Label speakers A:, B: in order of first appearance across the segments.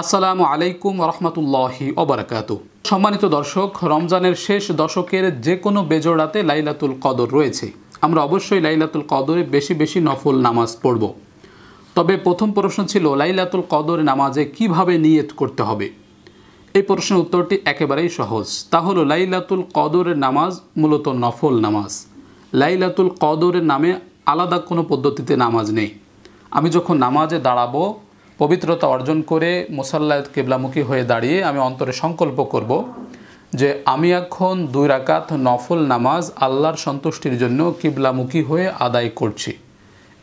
A: আসসালামু আলাইকুম রহমতুল্লাহি ওবারাকাতু। সম্মানিত দর্শক, রমজানের শেষ দশকের যে কোনো বেজোড় রাতে লাইলাতুল কদর রয়েছে। আমরা অবশ্যই লাইলাতুল কদরে বেশি বেশি নফল নামাজ পড়ব। তবে প্রথম প্রশ্ন ছিল লাইলাতুল কদর নামাজে কিভাবে নিয়ত করতে হবে। এই প্রশ্নের উত্তরটি একেবারেই সহজ। তা হলো লাইলাতুল কদরের নামাজ মূলত নফল নামাজ। লাইলাতুল কদরের নামে আলাদা কোনো পদ্ধতিতে নামাজ নেই। আমি যখন নামাজে দাঁড়াবো, পবিত্রতা অর্জন করে মুসাল্লায় কিবলামুখী হয়ে দাঁড়িয়ে আমি অন্তরে সংকল্প করব যে আমি এখন 2 রাকাত নফল নামাজ আল্লাহর সন্তুষ্টির জন্য কিবলামুখী হয়ে আদায় করছি।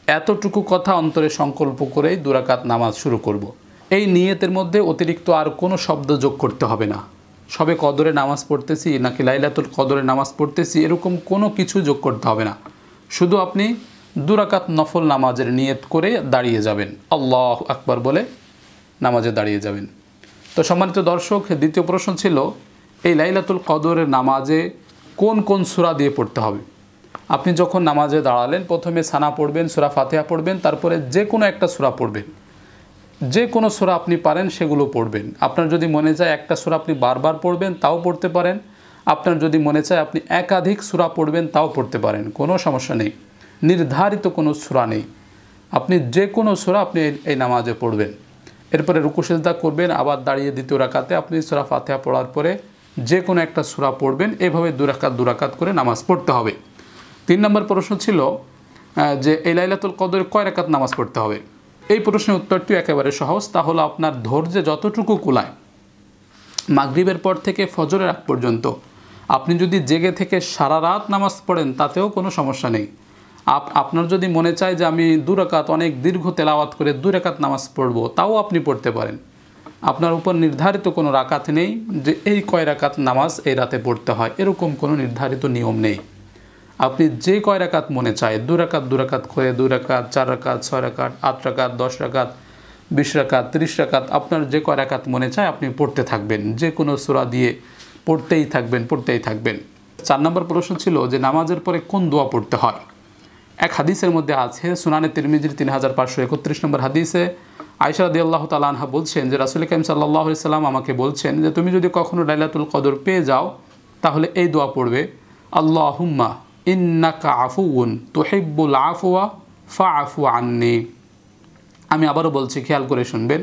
A: এতটুকু কথা অন্তরে সংকল্প করেই 2 রাকাত নামাজ শুরু করব। এই নিয়তের মধ্যে অতিরিক্ত আর কোনো শব্দ যোগ করতে হবে না। সবে কদরে নামাজ পড়তেছি নাকি লাইলাতুল কদরে নামাজ পড়তেছি এরকম কোনো কিছু যোগ করতে হবে না। শুধু আপনি 2 রাকাত নফল নামাজের নিয়ত করে দাঁড়িয়ে যাবেন, আল্লাহু আকবার বলে নামাজে দাঁড়িয়ে যাবেন। তো সম্মানিত দর্শক, দ্বিতীয় প্রশ্ন ছিল এই লাইলাতুল কদরের নামাজে কোন কোন সূরা দিয়ে পড়তে হবে। আপনি যখন নামাজে দাঁড়ালেন প্রথমে সানা পড়বেন, সূরা ফাতিহা পড়বেন, তারপরে যে কোনো একটা সূরা পড়বেন। যে কোনো সূরা আপনি পারেন সেগুলো পড়বেন। আপনার যদি মনে চায় একটা সূরা আপনি বারবার পড়বেন তাও পড়তে পারেন। আপনার যদি মনে চায় আপনি একাধিক সূরা পড়বেন তাও পড়তে পারেন, কোনো সমস্যা নেই। নির্ধারিত কোনো সূরা নেই, আপনি যে কোনো সূরা আপনি এই নামাজে পড়বেন। এরপরে রুকু সিজদা করবেন, আবার দাঁড়িয়ে দ্বিতীয় রাকাতে আপনি সূরা ফাতিহা পড়ার পরে যে কোনো একটা সূরা পড়বেন। এভাবে 2 রাকাত করে নামাজ পড়তে হবে। 3 নম্বর প্রশ্ন ছিল যে এই লাইলাতুল কদরে কয় রাকাত নামাজ পড়তে হবে। এই প্রশ্নের উত্তরটি একেবারে সহজ। তা হলো আপনার ধৈর্যে যতটুকু কুলায়, মাগরিবের পর থেকে ফজরের আগ পর্যন্ত আপনি যদি জেগে থেকে সারা রাত নামাজ পড়েন তাতেও কোনো সমস্যা নেই। আপনার যদি মনে চায় যে আমি 2 রাকাত অনেক দীর্ঘ তেলাওয়াত করে 2 রাকাত নামাজ পড়ব, তাও আপনি পড়তে পারেন। আপনার উপর নির্ধারিত কোনো রাকাত নেই যে এই কয় রাকাত নামাজ এই রাতে পড়তে হয়, এরকম কোনো নির্ধারিত নিয়ম নেই। আপনি যে কয় রাকাত মনে চায় 2 রাকাত করে 2 রাকাত, 4 রাকাত, 6 রাকাত, 8 রাকাত, 10 রাকাত, 20 রাকাত, 30 রাকাত, আপনার যে কয় রাকাত মনে চায় আপনি পড়তে থাকবেন। যে কোনো সূরা দিয়ে পড়তেই থাকবেন। 4 নম্বর প্রশ্ন ছিল যে নামাজের পরে কোন দোয়া পড়তে হয়। এক হাদিসের মধ্যে আছে, সুনানে তিরমিজির 3531 নম্বর হাদিসে আয়েশা রাদিয়াল্লাহু তাআলা আনহা বলছেন যে রাসূল কারীম সাল্লাল্লাহু আলাইহি সাল্লাম আমাকে বলছেন যে তুমি যদি কখনো লাইলাতুল কদর পেয়ে যাও তাহলে এই দোয়া পড়বে, আল্লাহুম্মা ইন্নাকা আফুউন তুহিব্বুল আফওয়া ফাআফু আন্নি। আমি আবারও বলছি, খেয়াল করে শুনবেন।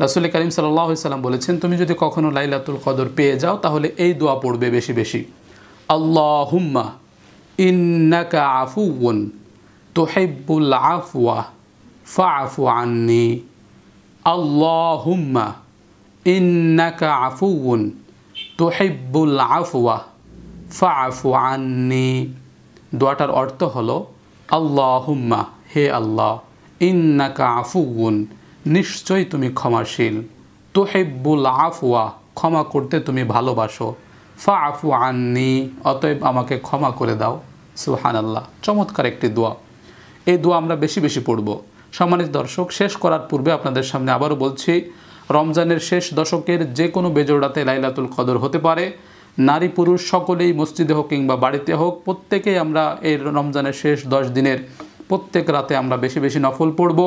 A: রাসূল কারীম সাল্লাল্লাহু আলাইহি সাল্লাম বলেছেন তুমি যদি কখনো লাইলাতুল কদর পেয়ে যাও তাহলে এই দোয়া পড়বে বেশি বেশি, আল্লাহুম্মা ইন্নাকা আফুউন তুহিব্বুল আফওয়া ফাআফু আন্নি। আল্লাহুম্মা ইন্নাকা আফুউন তুহিব্বুল আফওয়া ফাআফু আন্নি। দোয়াটার অর্থ হলো আল্লাহুম্মা, হে আল্লাহ, ইন্নাকা আফুউন, নিশ্চয়ই তুমি ক্ষমাশীল, তুহিব্বুল আফওয়া, ক্ষমা করতে তুমি ভালোবাসো, ফাআফু আন্নি, অতএব আমাকে ক্ষমা করে দাও। সুবহানাল্লাহ, চমৎকার একটি দোয়া। এই দোয়া আমরা বেশি বেশি পড়ব। সম্মানিত দর্শক, শেষ করার পূর্বে আপনাদের সামনে আবারও বলছি, রমজানের শেষ দশকের যে কোনো বেজোড় রাতে লাইলাতুল কদর হতে পারে। নারী পুরুষ সকলেই মসজিদে হোক কিংবা বাড়িতে হোক, প্রত্যেকেই আমরা এই রমজানের শেষ 10 দিনের প্রত্যেক রাতে আমরা বেশি বেশি নফল পড়ব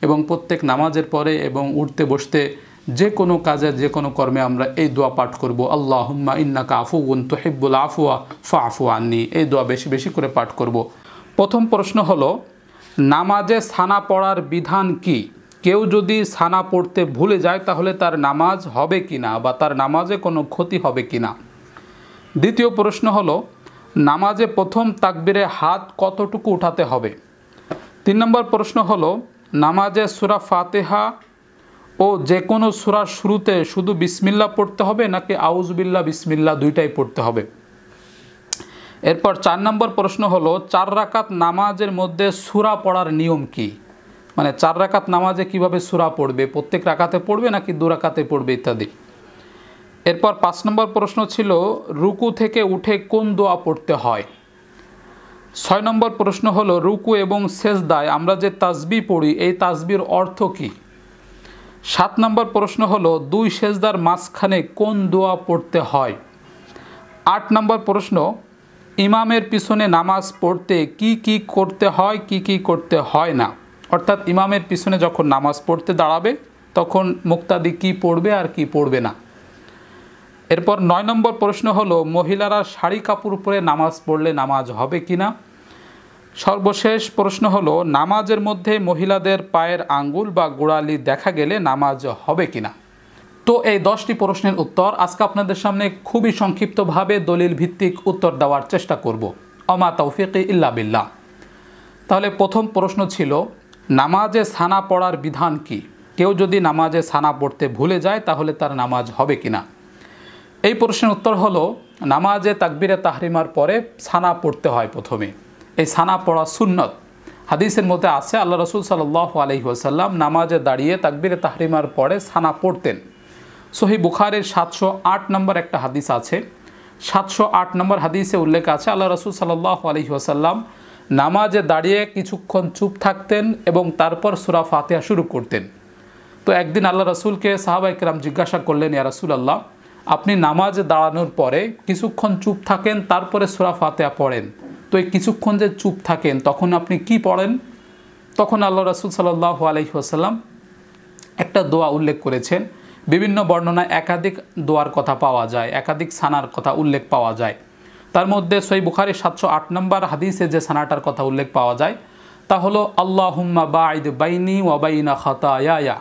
A: এবং প্রত্যেক নামাজের পরে এবং উঠতে বসতে যে কোনো কাজে যে কোনো কর্মে আমরা এই দোয়া পাঠ করব, আল্লাহুম্মা ইন্নাকা আফুউন তুহিব্বুল আফওয়া ফাআফু আন্নি। এই দোয়া বেশি বেশি করে পাঠ করব। প্রথম প্রশ্ন হলো নামাজে সানা পড়ার বিধান কি। কেউ যদি সানা পড়তে ভুলে যায় তাহলে তার নামাজ হবে কিনা বা তার নামাজে কোনো ক্ষতি হবে কিনা। দ্বিতীয় প্রশ্ন হলো নামাজে প্রথম তাকবীরে হাত কতটুকু উঠাতে হবে। 3 নম্বর প্রশ্ন হলো নামাজে সূরা ফাতিহা ও যে কোনো সূরার শুরুতে শুধু বিসমিল্লাহ পড়তে হবে নাকি আউযুবিল্লাহ বিসমিল্লাহ দুইটাই পড়তে হবে। এরপর 4 নম্বর প্রশ্ন হলো 4 রাকাত নামাজের মধ্যে সূরা পড়ার নিয়ম কি, মানে 4 রাকাত নামাজে কিভাবে সূরা পড়বে, প্রত্যেক রাকাতে পড়বে নাকি 2 রাকাতে পড়বে ইত্যাদি। এরপর 5 নম্বর প্রশ্ন ছিল রুকু থেকে উঠে কোন দোয়া পড়তে হয়। 6 নম্বর প্রশ্ন হলো রুকু এবং সেজদায় আমরা যে তাসবিহ পড়ি এই তাসবিহর অর্থ কি। 7 নম্বর প্রশ্ন হলো 2 সেজদার মাঝখানে কোন দোয়া পড়তে হয়। 8 নম্বর প্রশ্ন ইমামের পিছনে নামাজ পড়তে কি কি করতে হয় কি কি করতে হয় না, অর্থাৎ ইমামের পিছনে যখন নামাজ পড়তে দাঁড়াবে তখন মুক্তাদি কি পড়বে আর কি পড়বে না। এরপর 9 নম্বর প্রশ্ন হলো, মহিলারা শাড়ি কাপড় পরে নামাজ পড়লে নামাজ হবে কিনা। সর্বশেষ প্রশ্ন হলো, নামাজের মধ্যে মহিলাদের পায়ের আঙ্গুল বা গোড়ালি দেখা গেলে নামাজ হবে কিনা। তো এই 10টি প্রশ্নের উত্তর আজকে আপনাদের সামনে খুবই সংক্ষিপ্তভাবে দলিল ভিত্তিক উত্তর দেওয়ার চেষ্টা করব। অমা তৌফিক ইল্লা বিল্লাহ। তাহলে প্রথম প্রশ্ন ছিল, নামাজে সানা পড়ার বিধান কি? কেউ যদি নামাজে সানা পড়তে ভুলে যায় তাহলে তার নামাজ হবে কিনা। এই প্রশ্নের উত্তর হলো, নামাজে তাকবীরে তাহরিমার পরে সানা পড়তে হয় প্রথমে। এই সানা পড়া সুন্নত। হাদিসের মধ্যে আছে আল্লাহ রসুল সাল্লাল্লাহু আলাইহি ওয়াসাল্লাম নামাজে দাঁড়িয়ে তাকবীরে তাহরিমার পরে সানা পড়তেন। সহিহ বুখারীর 708 নম্বর একটা হাদিস আছে। 708 নম্বর হাদিসে উল্লেখ আছে আল্লাহ রসুল সাল্লাল্লাহু আলাইহি ওয়াসাল্লাম নামাজে দাঁড়িয়ে কিছুক্ষণ চুপ থাকতেন এবং তারপর সূরা ফাতিহা শুরু করতেন। তো একদিন আল্লাহ রসুলকে সাহাবায়ে কেরাম জিজ্ঞাসা করলেন, ইয়া রাসূলুল্লাহ, আপনি নামাজে দাঁড়ানোর পরে কিছুক্ষণ চুপ থাকেন তারপরে সূরা ফাতিহা পড়েন, তো এই কিছুক্ষণ যে চুপ থাকেন তখন আপনি কি পড়েন? তখন আল্লাহ রসুল সাল্লাল্লাহু আলাইহি ওয়াসাল্লাম একটা দোয়া উল্লেখ করেছেন। বিভিন্ন বর্ণনায় একাধিক দোয়ার কথা পাওয়া যায়, একাধিক সানার কথা উল্লেখ পাওয়া যায়। তার মধ্যে সহিহ বুখারীর 708 নম্বর হাদিসে যে সানাটার কথা উল্লেখ পাওয়া যায় তা হলো, আল্লাহুম্মা বাঈদ বাইনি ওয়া বাইনা খাতায়ায়া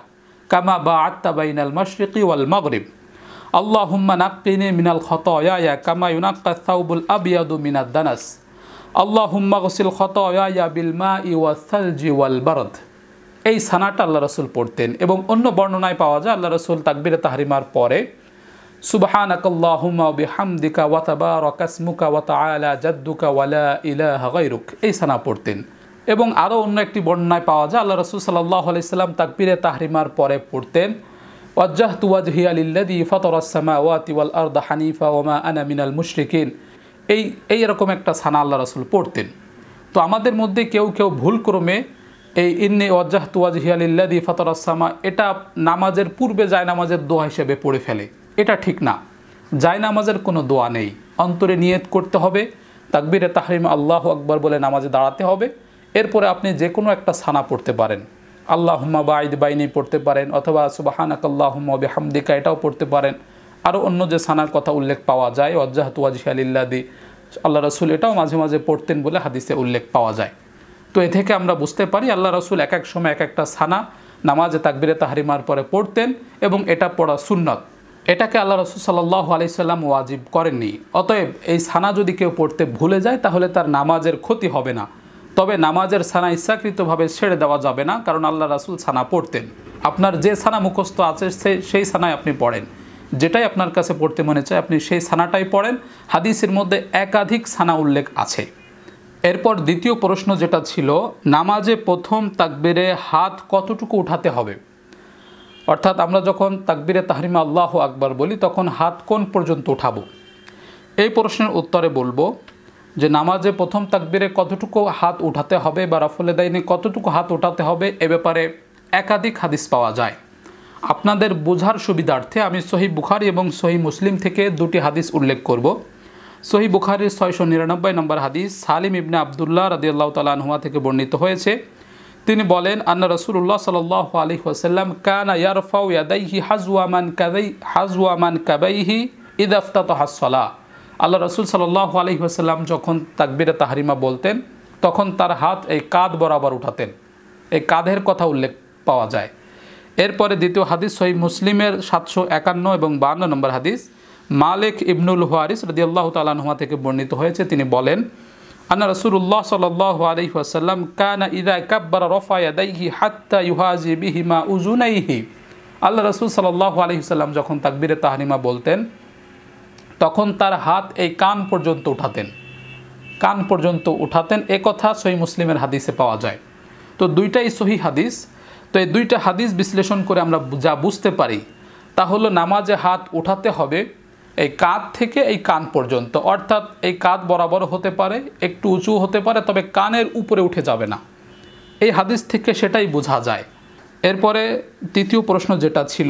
A: কামা বাআদতা বাইনাল মাশরিকি ওয়াল মাগরিব। আল্লাহুম্মা নাক্কিনি মিনাল খাতায়ায়া কামা ইউনাক্কাস সাওবুল আবয়াদু মিনাদ দানাস। আল্লাহুম্মা গসিল খাতায়ায়া বিল মাই ওয়াস সালজি ওয়াল বারদ। এই সানাটা আল্লাহ রসুল পড়তেন। এবং অন্য বর্ণনায় পাওয়া যায় আল্লাহ রসুল তাকবীরে তাহরিমার পরে সুবহানাকাল্লাহুম্মা ওয়া বিহামদিকা ওয়া তাবারাকা ইসমুকা ওয়া তাআলা জাদ্দুকা ওয়া লা ইলাহা গায়রুক, এই সানা পড়তেন। এবং আরও অন্য একটি বর্ণনায় পাওয়া যায় আল্লাহ রসুল সাল্লাল্লাহু আলাইহি সাল্লাম তাকবীরে তাহরিমার পরে পড়তেন, ওয়াজ্জাহতু ওয়াজহিয়া লিল্লাযী ফাতারাস সামাওয়াতি ওয়াল আরদা হানিফা ওয়া মা আনা মিনাল মুশরিকিন। এই এরকম একটা সানা আল্লাহ রসুল পড়তেন। তো আমাদের মধ্যে কেউ কেউ ভুলক্রমে এই ইন্নী ওয়াজ্জাহতু ওয়াজহিয়া লিল্লাযী ফাতারাস সামা এটা নামাজের পূর্বে জায়নামাজের দোয়া হিসেবে পড়ে ফেলে। এটা ঠিক না। জায়নামাজের কোনো দোয়া নেই। অন্তরে নিয়ত করতে হবে, তাকবীরে তাহরিমা আল্লাহু আকবার বলে নামাজে দাঁড়াতে হবে। এরপরে আপনি যে কোনো একটা সানা পড়তে পারেন। আল্লাহুম্মা বাঈদ বাইনি পড়তে পারেন, অথবা সুবহানাকাল্লাহুম্মা ওয়া বিহামদিকা এটাও পড়তে পারেন। আরও অন্য যে সানার কথা উল্লেখ পাওয়া যায় ওয়াজ্জাহতু ওয়াজহিয়া লিল্লাযী, আল্লাহ রসুল এটাও মাঝে মাঝে পড়তেন বলে হাদিসে উল্লেখ পাওয়া যায়। তো এ থেকে আমরা বুঝতে পারি আল্লাহ রসুল এক এক সময় এক একটা সানা নামাজে তাকবীরে তাহরিমার পরে পড়তেন এবং এটা পড়া সুন্নত। এটাকে আল্লাহ রসুল সাল্লাল্লাহু আলাইহি সাল্লাম ওয়াজিব করেননি। অতএব এই সানা যদি কেউ পড়তে ভুলে যায় তাহলে তার নামাজের ক্ষতি হবে না। তবে নামাজের সানা ইচ্ছাকৃতভাবে ছেড়ে দেওয়া যাবে না, কারণ আল্লাহ রসুল সানা পড়তেন। আপনার যে সানা মুখস্থ আছে সেই সানায় আপনি পড়েন, যেটাই আপনার কাছে পড়তে মনে চায় আপনি সেই সানাটাই পড়েন। হাদিসের মধ্যে একাধিক সানা উল্লেখ আছে। এরপর দ্বিতীয় প্রশ্ন যেটা ছিল, নামাজে প্রথম তাকবীরে হাত কতটুকু উঠাতে হবে? অর্থাৎ আমরা যখন তাকবীরে তাহরিমা আল্লাহু আকবার বলি তখন হাত কোন পর্যন্ত উঠাবো? এই প্রশ্নের উত্তরে বলবো যে নামাজে প্রথম তাকবীরে কতটুকু হাত উঠাতে হবে বা রাফুল ইয়াদাইনে কতটুকু হাত উঠাতে হবে এ ব্যাপারে একাধিক হাদিস পাওয়া যায়। আপনাদের বোঝার সুবিধার্থে আমি সহিহ বুখারী এবং সহিহ মুসলিম থেকে দুটি হাদিস উল্লেখ করব। সহিহ বুখারীর 699 নম্বর হাদিস সালিম ইবনে আবদুল্লাহ রাদিয়াল্লাহু তাআলা আনহুমা থেকে বর্ণিত হয়েছে। তিনি বলেন, আন্না রাসূলুল্লাহ সাল্লাল্লাহু আলাইহি ওয়াসাল্লাম কানা ইয়ারফাউ ইয়াদাইহি হাজওয়া মান কাবাইহি ইযা ইফতাতাহা আস-সালাহ। আল্লাহ রসুল সাল্লাল্লাহু আলাইহি ওয়াসাল্লাম যখন তাকবীরে তাহরিমা বলতেন তখন তার হাত এই কাঁধ বরাবর উঠাতেন। এই কাঁধের কথা উল্লেখ পাওয়া যায়। এরপরে দ্বিতীয় হাদিস সহিহ মুসলিমের 751 এবং 52 নম্বর হাদিস মালিক ইবনুল হুয়ারিস রাদিয়াল্লাহু তাআলা আনহু থেকে বর্ণিত হয়েছে। তিনি বলেন, আন্না রাসূলুল্লাহ সাল্লাল্লাহু আলাইহি ওয়াসাল্লাম কানা ইযা কাব্বারা রাফা ইয়াদাইহি হাত্তা ইউহাজি বিহিমা উযুনাইহি। আল্লাহ রাসূল সাল্লাল্লাহু আলাইহি ওয়াসাল্লাম যখন তাকবীরে তাহরিমা বলতেন তখন তার হাত এই কান পর্যন্ত উঠাতেন। এ কথা সহিহ মুসলিমের হাদিসে পাওয়া যায়। তো দুইটাই সহিহ হাদিস। তো এই দুইটা হাদিস বিশ্লেষণ করে আমরা যা বুঝতে পারি তা হলো নামাজে হাত উঠাতে হবে এই কাঁধ থেকে এই কান পর্যন্ত, অর্থাৎ এই কাঁধ বরাবর হতে পারে, একটু উঁচু হতে পারে, তবে কানের উপরে উঠে যাবে না। এই হাদিস থেকে সেটাই বোঝা যায়। এরপরে তৃতীয় প্রশ্ন যেটা ছিল,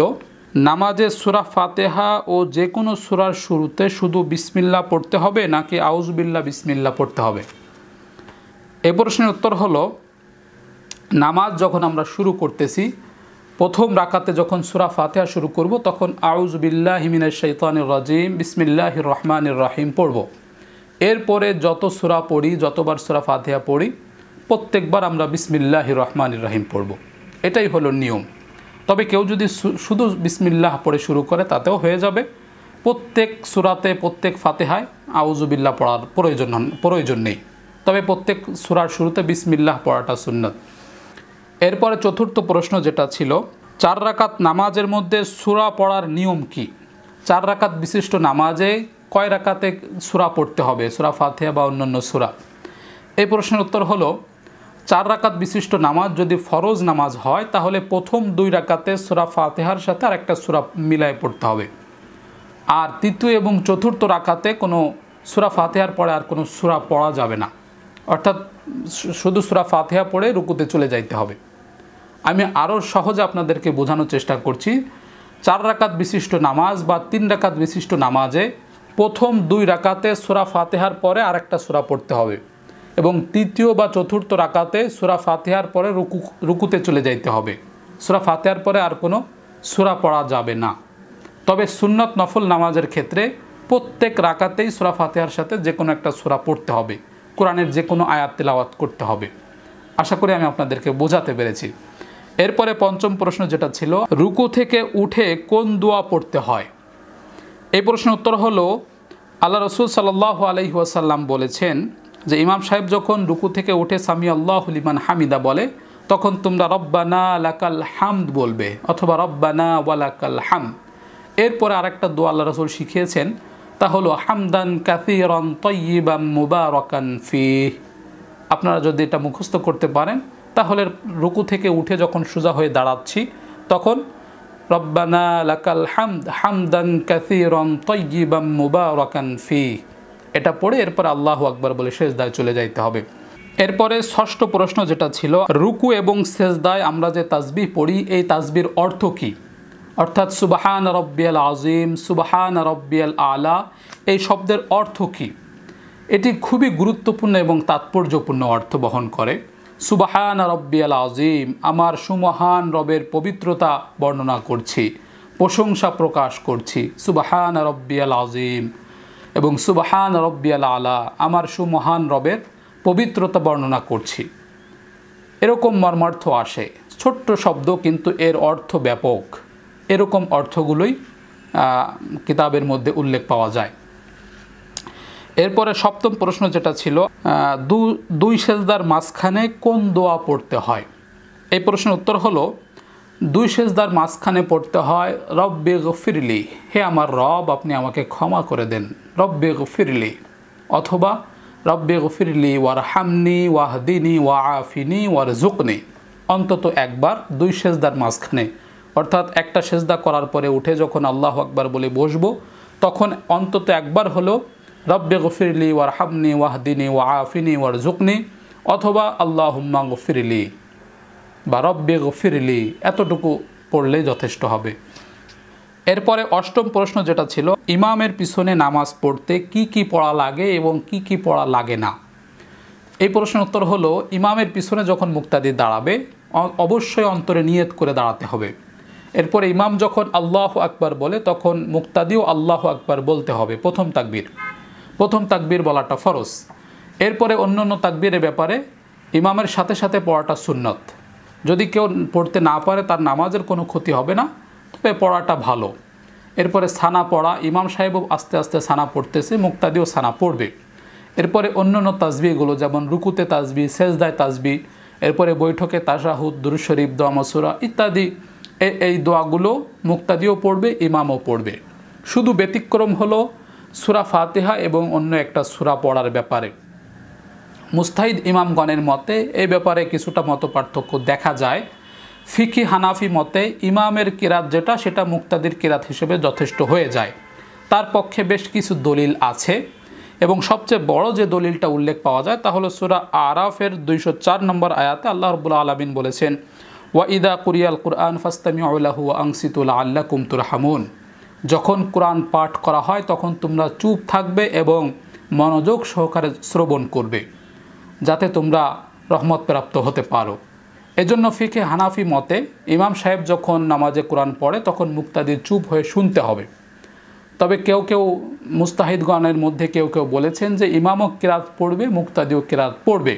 A: নামাজে সূরা ফাতিহা ও যে কোনো সূরার শুরুতে শুধু বিসমিল্লাহ পড়তে হবে নাকি আউযুবিল্লাহ বিসমিল্লাহ পড়তে হবে? এই প্রশ্নের উত্তর হলো, নামাজ যখন আমরা শুরু করতেছি প্রথম রাকাতে যখন সূরা ফাতিহা শুরু করব তখন আউযু বিল্লাহি মিনাশ শাইতানির রাজিম বিসমিল্লাহির রহমানির রহিম পড়ব। এরপরে যত সূরা পড়ি, যতবার সূরা ফাতিহা পড়ি, প্রত্যেকবার আমরা বিসমিল্লাহির রহমানির রহিম পড়ব। এটাই হলো নিয়ম। তবে কেউ যদি শুধু বিসমিল্লাহ পড়ে শুরু করে তাতেও হয়ে যাবে। প্রত্যেক সূরাতে, প্রত্যেক ফাতিহায় আউযু বিল্লাহ পড়ার প্রয়োজন নেই। তবে প্রত্যেক সূরার শুরুতে বিসমিল্লাহ পড়াটা সুন্নাত। এরপরে চতুর্থ প্রশ্ন যেটা ছিল, 4 রাকাত নামাজের মধ্যে সূরা পড়ার নিয়ম কি? 4 রাকাত বিশিষ্ট নামাজে কয় রাকাতে সূরা পড়তে হবে, সূরা ফাতিহা বা অন্যান্য সূরা? এই প্রশ্নের উত্তর হলো, 4 রাকাত বিশিষ্ট নামাজ যদি ফরজ নামাজ হয় তাহলে প্রথম 2 রাকাতে সূরা ফাতিহার সাথে আরেকটা সূরা মিলায়ে পড়তে হবে। আর তৃতীয় এবং চতুর্থ রাকাতে কোনো সূরা ফাতিহার পরে আর কোনো সূরা পড়া যাবে না, অর্থাৎ শুধু সূরা ফাতিহা পড়ে রুকুতে চলে যাইতে হবে। আমি আরও সহজে আপনাদেরকে বোঝানোর চেষ্টা করছি। 4 রাকাত বিশিষ্ট নামাজ বা 3 রাকাত বিশিষ্ট নামাজে প্রথম 2 রাকাতে সূরা ফাতিহার পরে আরেকটা সূরা পড়তে হবে এবং তৃতীয় বা চতুর্থ রাকাতে সূরা ফাতিহার পরে রুকুতে চলে যাইতে হবে। সূরা ফাতিহার পরে আর কোনো সূরা পড়া যাবে না। তবে সুন্নত নফল নামাজের ক্ষেত্রে প্রত্যেক রাকাতেই সূরা ফাতিহার সাথে যে কোনো একটা সূরা পড়তে হবে, কোরআনের যে কোনো আয়াত তেলাওয়াত করতে হবে। আশা করি আমি আপনাদেরকে বোঝাতে পেরেছি। এরপরে পঞ্চম প্রশ্ন যেটা ছিল, রুকু থেকে উঠে কোন দোয়া পড়তে হয়? এই প্রশ্নের উত্তর হলো, আল্লাহ রাসূল সাল্লাল্লাহু আলাইহি ওয়াসাল্লাম বলেছেন যে ইমাম সাহেব যখন রুকু থেকে উঠে সামি আল্লাহু লিমান হামিদা বলে তখন তোমরা রব্বানা লাকাল হামদ বলবে অথবা রব্বানা ওয়ালাকাল হামদ। এরপরে আরেকটা দোয়া আল্লাহ রাসূল শিখিয়েছেন, তা হলো হামদান কাসীরান তাইয়িবান মুবারাকান ফিহ। আপনারা যদি এটা মুখস্থ করতে পারেন তাহলে রুকু থেকে উঠে যখন সোজা হয়ে দাঁড়াচ্ছি তখন রব্বানা লাকাল হামদ হামদান কাসীরান তাইয়িবান মুবারাকান ফিহ এটা পড়ে এরপর আল্লাহু আকবার বলে সেজদায় চলে যাইতে হবে। এরপরে ষষ্ঠ প্রশ্ন যেটা ছিল, রুকু এবং সেজদায় আমরা যে তাসবিহ পড়ি এই তাসবিহর অর্থ কী? অর্থাৎ সুবহান রব্বিয়াল আযীম, সুবহান রব্বিয়াল আলা, এই শব্দের অর্থ কী? এটি খুবই গুরুত্বপূর্ণ এবং তাৎপর্যপূর্ণ অর্থ বহন করে। সুবহান রব্বিয়াল আযীম, আমার সুমহান রবের পবিত্রতা বর্ণনা করছি, প্রশংসা প্রকাশ করছি, সুবহান রব্বিয়াল আযীম। এবং সুবহান রব্বিয়াল আলা, আমার সুমহান রবের পবিত্রতা বর্ণনা করছি। এরকম মর্মার্থ আসে, ছোট্ট শব্দ কিন্তু এর অর্থ ব্যাপক। এরকম অর্থগুলোই কিতাবের মধ্যে উল্লেখ পাওয়া যায়। এরপরে সপ্তম প্রশ্ন যেটা ছিল, দুই সেজদার মাঝখানে কোন দোয়া পড়তে হয়? এই প্রশ্নের উত্তর হলো, 2 সেজদার মাঝখানে পড়তে হয় রব্বি গফিরলি, হে আমার রব আপনি আমাকে ক্ষমা করে দেন, রব্বি গফিরলি, অথবা রব্বি গফিরলি ওয়ারহামনি ওয়াহদিনি ওয়াআফিনি ওয়ারজুকনি। অন্তত একবার 2 সেজদার মাঝখানে, অর্থাৎ একটা সেজদা করার পরে উঠে যখন আল্লাহু আকবার বলে বসবো তখন অন্তত একবার হলো রব্বি গফিরলি ওয়ারহামনি ওয়াহদিনি ওয়াআফিনি ওয়ারজুকনি অথবা আল্লাহুম্মা গফিরলি বা রব্বি গফিরলি, এতটুকু পড়লেই যথেষ্ট হবে। এরপরে অষ্টম প্রশ্ন যেটা ছিল, ইমামের পিছনে নামাজ পড়তে কি কি পড়া লাগে এবং কি কি পড়া লাগে না? এই প্রশ্নের উত্তর হলো, ইমামের পিছনে যখন মুক্তাদি দাঁড়াবে অবশ্যই অন্তরে নিয়ত করে দাঁড়াতে হবে। এরপরে ইমাম যখন আল্লাহু আকবার বলে তখন মুক্তাদিও আল্লাহু আকবার বলতে হবে। প্রথম তাকবীর বলাটা ফরজ। এরপরে অন্যান্য তাকবীরের ব্যাপারে ইমামের সাথে সাথে পড়াটা সুন্নত। যদি কেউ পড়তে না পারে তার নামাজের কোনো ক্ষতি হবে না, তবে পড়াটা ভালো। এরপরে সানা পড়া, ইমাম সাহেবও আস্তে আস্তে সানা পড়তেছে, মুক্তাদিও সানা পড়বে। এরপরে অন্যান্য তাসবিহগুলো যেমন রুকুতে তাসবিহ, সেজদায় তাসবিহ, এরপরে বৈঠকে তাশাহুদ, দুরূদ শরীফ, দোয়া মাসুরা ইত্যাদি, এই দোয়াগুলো মুক্তাদিও পড়বে, ইমামও পড়বে। শুধু ব্যতিক্রম হলো সূরা ফাতিহা এবং অন্য একটা সূরা পড়ার ব্যাপারে। মুস্তাহিদ ইমামগণের মতে এই ব্যাপারে কিছুটা মত পার্থক্য দেখা যায়। ফিকি হানাফি মতে ইমামের কিরাত যেটা সেটা মুক্তাদির কিরাত হিসেবে যথেষ্ট হয়ে যায়। তার পক্ষে বেশ কিছু দলিল আছে এবং সবচেয়ে বড় যে দলিলটা উল্লেখ পাওয়া যায় তা হলো সূরা আরাফের 204 নম্বর আয়াতে আল্লাহ রাব্বুল আলামিন বলেছেন, ওয়া ইদা কুরিয়াল কুরআন ফাসতামিউ লাহু ওয়া আনসিতু লাআল্লাকুম তুরহামুন। যখন কোরআন পাঠ করা হয় তখন তোমরা চুপ থাকবে এবং মনোযোগ সহকারে শ্রবণ করবে যাতে তোমরা রহমত প্রাপ্ত হতে পারো। এজন্য ফিকে হানাফি মতে ইমাম সাহেব যখন নামাজে কোরআন পড়ে তখন মুক্তাদি চুপ হয়ে শুনতে হবে। তবে কেউ কেউ মুস্তাহিদগণের মধ্যে কেউ কেউ বলেছেন যে ইমামও কিরাত পড়বে, মুক্তাদিও কিরাত পড়বে।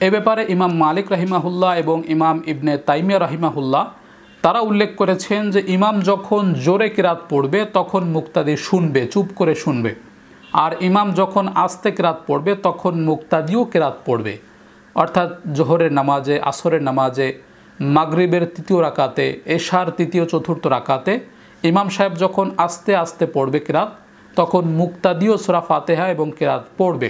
A: এ ব্যাপারে ইমাম মালিক রাহিমাহুল্লাহ এবং ইমাম ইবনে তাইমিয়া রাহিমাহুল্লাহ তারা উল্লেখ করেছেন যে ইমাম যখন জোরে কিরাত পড়বে তখন মুক্তাদি শুনবে, চুপ করে শুনবে, আর ইমাম যখন আস্তে কিরাত পড়বে তখন মুক্তাদিও কিরাত পড়বে। অর্থাৎ জোহরের নামাজে, আসরের নামাজে, মাগরিবের তৃতীয় রাকাতে, এশার তৃতীয় চতুর্থ রাকাতে ইমাম সাহেব যখন আস্তে আস্তে পড়বে কিরাত, তখন মুক্তাদিও সূরা ফাতিহা এবং কিরাত পড়বে।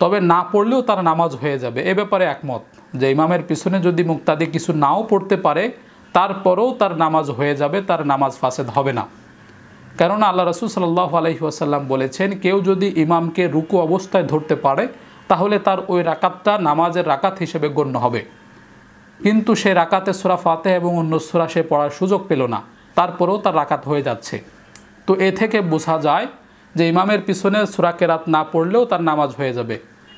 A: তবে না পড়লেও তার নামাজ হয়ে যাবে। এ ব্যাপারে একমত যে ইমামের পিছনে যদি মুক্তাদি কিছু নাও পড়তে পারে তারপরেও তার নামাজ হয়ে যাবে, তার নামাজ ফাসেদ হবে না। কেননা আল্লাহ রাসূল সাল্লাল্লাহু আলাইহি ওয়াসাল্লাম বলেছেন, কেউ যদি ইমামকে রুকু অবস্থায় ধরতে পারে তাহলে তার ওই রাকাতটা নামাজের রাকাত হিসেবে গণ্য হবে, কিন্তু সে রাকাতে সূরা ফাতিহা এবং অন্য সূরা সে পড়ার সুযোগ পেল না, তারপরেও তার রাকাত হয়ে যাচ্ছে। তো এ থেকে বোঝা যায় যে ইমামের পিছনে সূরা কেরাত না পড়লেও তার নামাজ হয়ে যাবে,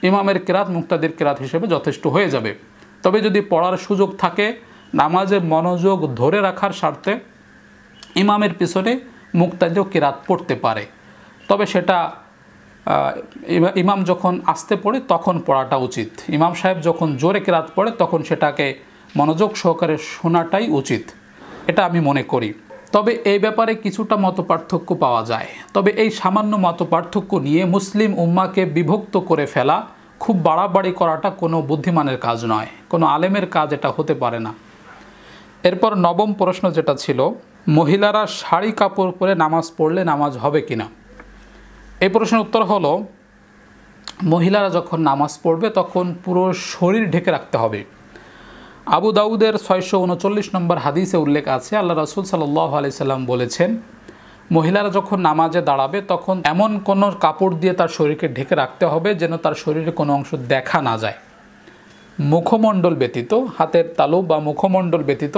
A: ইমামের কেরাত মুক্তাদির কেরাত হিসেবে যথেষ্ট হয়ে যাবে। তবে যদি পড়ার সুযোগ থাকে, নামাজে মনোযোগ ধরে রাখার স্বার্থে ইমামের পিছনে মুক্তাদিও কেরাত পড়তে পারে। তবে সেটা ইমাম যখন আস্তে পড়ে তখন পড়াটা উচিত, ইমাম সাহেব যখন জোরে কেরাত পড়ে তখন সেটাকে মনোযোগ সহকারে শোনাটাই উচিত, এটা আমি মনে করি। তবে এই ব্যাপারে কিছুটা মতপার্থক্য পাওয়া যায়। তবে এই সামান্য মতপার্থক্য নিয়ে মুসলিম উম্মাকে বিভক্ত করে ফেলা, খুব বাড়াবাড়ি করাটা কোনো বুদ্ধিমানের কাজ নয়, কোনো আলেমের কাজ এটা হতে পারে না। এরপর নবম প্রশ্ন যেটা ছিল, মহিলারা শাড়ি কাপড় পরে নামাজ পড়লে নামাজ হবে কিনা। এই প্রশ্নের উত্তর হলো, মহিলারা যখন নামাজ পড়বে তখন পুরো শরীর ঢেকে রাখতে হবে। আবু দাউদের 639 নম্বর হাদিসে উল্লেখ আছে, আল্লাহ রাসূল সাল্লাল্লাহু আলাইহি সাল্লাম বলেছেন, মহিলারা যখন নামাজে দাঁড়াবে তখন এমন কোনো কাপড় দিয়ে তার শরীরকে ঢেকে রাখতে হবে যেন তার শরীরে কোনো অংশ দেখা না যায়। মুখমণ্ডল ব্যতীত, হাতের তালু বা মুখমণ্ডল ব্যতীত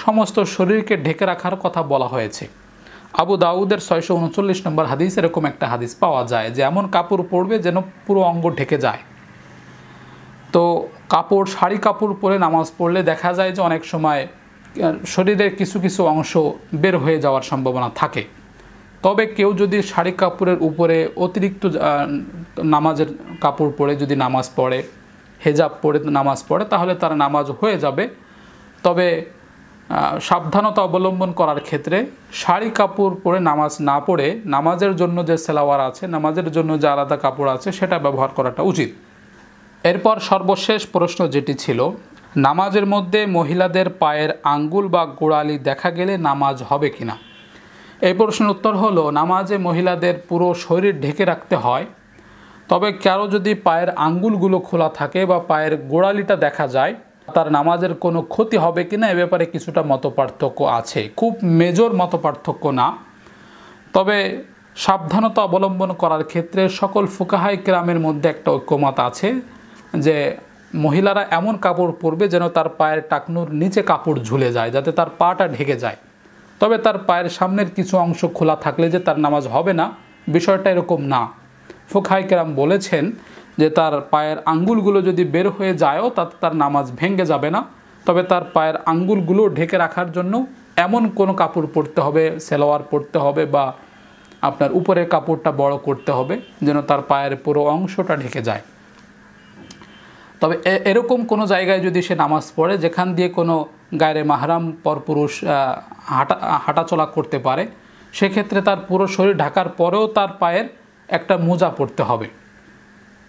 A: সমস্ত শরীরকে ঢেকে রাখার কথা বলা হয়েছে। আবু দাউদের 639 নম্বর হাদিস এরকম একটা হাদিস পাওয়া যায় যে এমন কাপড় পরবে যেন পুরো অঙ্গ ঢেকে যায়। তো কাপড়, শাড়ি কাপড় পরে নামাজ পড়লে দেখা যায় যে অনেক সময় শরীরের কিছু কিছু অংশ বের হয়ে যাওয়ার সম্ভাবনা থাকে। তবে কেউ যদি শাড়ি কাপড়ের উপরে অতিরিক্ত নামাজের কাপড় পরে যদি নামাজ পড়ে, হেজাব পরে নামাজ পড়ে, তাহলে তার নামাজ হয়ে যাবে। তবে সাবধানতা অবলম্বন করার ক্ষেত্রে শাড়ি কাপড় পরে নামাজ না পড়ে নামাজের জন্য যে সেলাওয়ার আছে, নামাজের জন্য যে আলাদা কাপড় আছে সেটা ব্যবহার করাটা উচিত। এরপর সর্বশেষ প্রশ্ন যেটি ছিল, নামাজের মধ্যে মহিলাদের পায়ের আঙ্গুল বা গোড়ালি দেখা গেলে নামাজ হবে কিনা। এই প্রশ্নের উত্তর হলো, নামাজে মহিলাদের পুরো শরীর ঢেকে রাখতে হয়। তবে কারো যদি পায়ের আঙ্গুলগুলো খোলা থাকে বা পায়ের গোড়ালিটা দেখা যায়, তার নামাজের কোনো ক্ষতি হবে কিনা এ ব্যাপারে কিছুটা মতপার্থক্য আছে, খুব মেজর মতপার্থক্য না। তবে সাবধানতা অবলম্বন করার ক্ষেত্রে সকল ফুকাহায়ে কেরামের মধ্যে একটা ঐক্যমত আছে যে মহিলারা এমন কাপড় পরবে যেন তার পায়ের টাকনুর নিচে কাপড় ঝুলে যায়, যাতে তার পাটা ঢেকে যায়। তবে তার পায়ের সামনের কিছু অংশ খোলা থাকলে যে তার নামাজ হবে না, বিষয়টা এরকম না। ফুকাহায়ে কেরাম বলেছেন যে তার পায়ের আঙ্গুলগুলো যদি বের হয়ে যায়ও তাতে তার নামাজ ভেঙে যাবে না। তবে তার পায়ের আঙ্গুলগুলো ঢেকে রাখার জন্য এমন কোনো কাপড় পরতে হবে, সেলোয়ার পরতে হবে বা আপনার উপরের কাপড়টা বড় করতে হবে যেন তার পায়ের পুরো অংশটা ঢেকে যায়। তবে এরকম কোনো জায়গায় যদি সে নামাজ পড়ে যেখান দিয়ে কোনো গায়রে মাহরাম পরপুরুষ হাঁটাচলা করতে পারে, সেক্ষেত্রে তার পুরো শরীর ঢাকার পরেও তার পায়ের একটা মোজা পরতে হবে।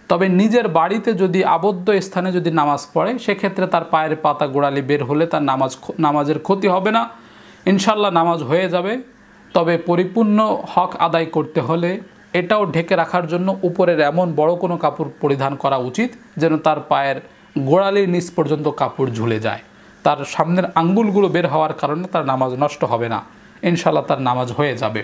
A: তবে নিজের বাড়িতে যদি আবদ্ধ স্থানে যদি নামাজ পড়ে, সেক্ষেত্রে তার পায়ের পাতা গোড়ালি বের হলে তার নামাজের ক্ষতি হবে না, ইনশাল্লাহ নামাজ হয়ে যাবে। তবে পরিপূর্ণ হক আদায় করতে হলে এটাও ঢেকে রাখার জন্য উপরের এমন বড় কোনো কাপড় পরিধান করা উচিত যেন তার পায়ের গোড়ালির নিচ পর্যন্ত কাপড় ঝুলে যায়। তার সামনের আঙ্গুলগুলো বের হওয়ার কারণে তার নামাজ নষ্ট হবে না, ইনশাল্লাহ তার নামাজ হয়ে যাবে।